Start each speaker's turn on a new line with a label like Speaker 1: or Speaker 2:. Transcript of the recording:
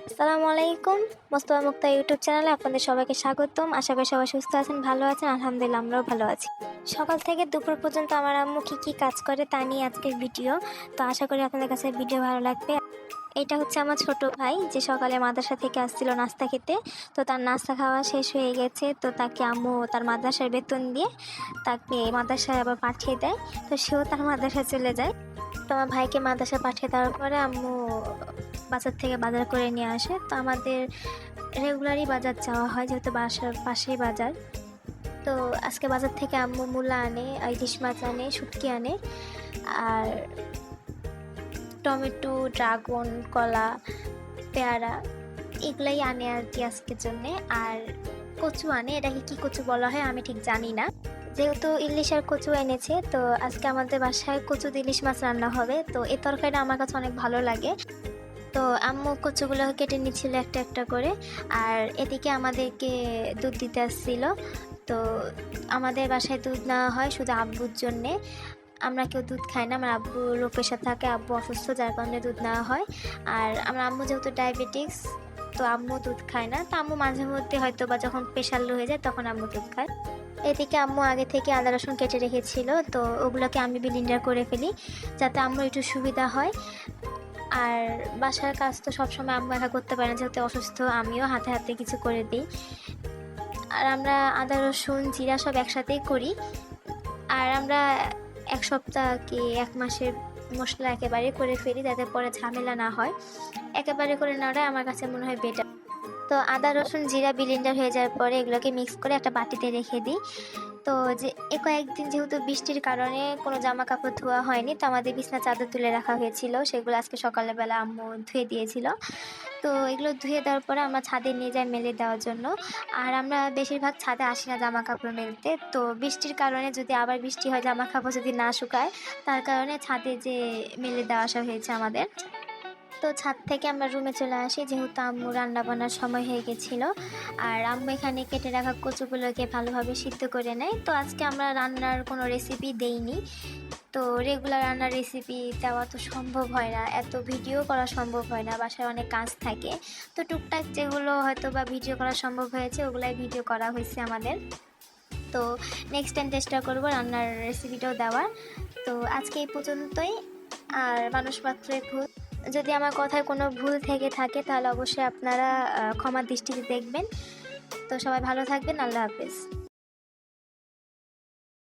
Speaker 1: আসসালামু আলাইকুম। মোস্তফা মুক্তা ইউটিউব চ্যানেলে আপনাদের সবাইকে স্বাগতম। আশা করি সবাই সুস্থ আছেন, ভালো আছেন। আলহামদুলিল্লাহ আমরাও ভালো আছি। সকাল থেকে দুপুর পর্যন্ত আমার আম্মু কী কাজ করে তা নিয়ে আজকের ভিডিও। তো আশা করি আপনাদের কাছে ভিডিও ভালো লাগবে। এটা হচ্ছে আমার ছোট ভাই, যে সকালে মাদ্রাসা থেকে আসছিল নাস্তা খেতে। তো তার নাস্তা খাওয়া শেষ হয়ে গেছে, তো তাকে আম্মু তার মাদ্রাসার বেতন দিয়ে তাকে মাদ্রাসায় আবার পাঠিয়ে দেয়। তো সেও তার মাদ্রাসায় চলে যায়। তো আমার ভাইকে মাদ্রাসায় পাঠিয়ে দেওয়ার পরে আম্মু বাজার থেকে বাজার করে নিয়ে আসে। তো আমাদের রেগুলারই বাজার যাওয়া হয়, যেহেতু বাসার পাশেই বাজার। তো আজকে বাজার থেকে আম্মু মূলা আনে, ইলিশ মাছ আনে, শুটকি আনে, আর টমেটো, ড্রাগন, কলা, পেয়ারা এগুলাই আনে আর কি আজকের জন্যে। আর কচু আনে, এটাকে কী কচু বলা হয় আমি ঠিক জানি না। যেহেতু ইলিশ আর কচু এনেছে, তো আজকে আমাদের বাসায় কচু ইলিশ মাছ রান্না হবে। তো এই তরকারিটা আমার কাছে অনেক ভালো লাগে। তো আম্মু কচুগুলো কেটে নিচ্ছিল একটা একটা করে। আর এদিকে আমাদেরকে দুধ দিতে আসছিল। তো আমাদের বাসায় দুধ নেওয়া হয় শুধু আব্বুর জন্যে। আমরা কেউ দুধ খাই না, আমার আব্বু লো প্রেশার থাকে, আব্বু অসুস্থ, যার কারণে দুধ নেওয়া হয়। আর আমার আম্মু যেহেতু ডায়াবেটিক্স, তো আম্মু দুধ খায় না। তো আম্মু মাঝে মধ্যে হয়তো বা যখন প্রেশার লো হয়ে যায় তখন আম্মু দুধ খায়। এদিকে আম্মু আগে থেকে আদা রসুন কেটে রেখেছিল, তো ওগুলোকে আমি ব্লেন্ডার করে ফেলি যাতে আম্মুর একটু সুবিধা হয়। আর বাসার কাজ তো সবসময় আম্মু একা করতে পারে না, যেহেতু অসুস্থ, আমিও হাতে হাতে কিছু করে দিই। আর আমরা আদা রসুন জিরা সব একসাথেই করি। আর আমরা এক সপ্তাহ কি এক মাসের মশলা একেবারে করে ফেলি, যাতে পরে ঝামেলা না হয়। একেবারে করে নেওয়াটাই আমার কাছে মনে হয় বেটার। তো আদা রসুন জিরা ব্লেন্ডার হয়ে যাওয়ার পরে এগুলোকে মিক্স করে একটা বাটিতে রেখে দিই। তো যে কয়েকদিন যেহেতু বৃষ্টির কারণে কোনো জামা কাপড় ধোয়া হয়নি, তো আমাদের বিছনা চাদর তুলে রাখা হয়েছিল, সেগুলো আজকে সকালবেলা আম্মু ধুয়ে দিয়েছিল। তো এগুলো ধুয়ে দেওয়ার পরে আমরা ছাদে নিয়ে যাই মেলে দেওয়ার জন্য। আর আমরা বেশিরভাগ ছাদে আসি না জামা কাপড় মেলতে। তো বৃষ্টির কারণে যদি আবার বৃষ্টি হয়, জামা কাপড় যদি না শুকায়, তার কারণে ছাদে যে মেলে দেওয়া আসা হয়েছে আমাদের। তো ছাদ থেকে আমরা রুমে চলে আসি, যেহেতু আম্মু রান্না বান্নার সময় হয়ে গেছিলো। আর আম্মু এখানে কেটে রাখা কচুগুলোকে ভালোভাবে সিদ্ধ করে নেয়। তো আজকে আমরা রান্নার কোনো রেসিপি দেইনি। তো রেগুলার রান্নার রেসিপি দেওয়া তো সম্ভব হয় না, এত ভিডিও করা সম্ভব হয় না, বাসায় অনেক কাজ থাকে। তো টুকটাক যেগুলো হয়তো বা ভিডিও করা সম্ভব হয়েছে ওগুলাই ভিডিও করা হয়েছে আমাদের। তো নেক্সট টাইম চেষ্টা করবো রান্নার রেসিপিটাও দেওয়ার। তো আজকে এই পর্যন্তই। আর মানুষ মাত্রই ভুল, যদি আমার কথায় কোনো ভুল থেকে থাকে তাহলে অবশ্যই আপনারা ক্ষমার দৃষ্টিতে দেখবেন। তো সবাই ভালো থাকবেন, আল্লাহ হাফেজ।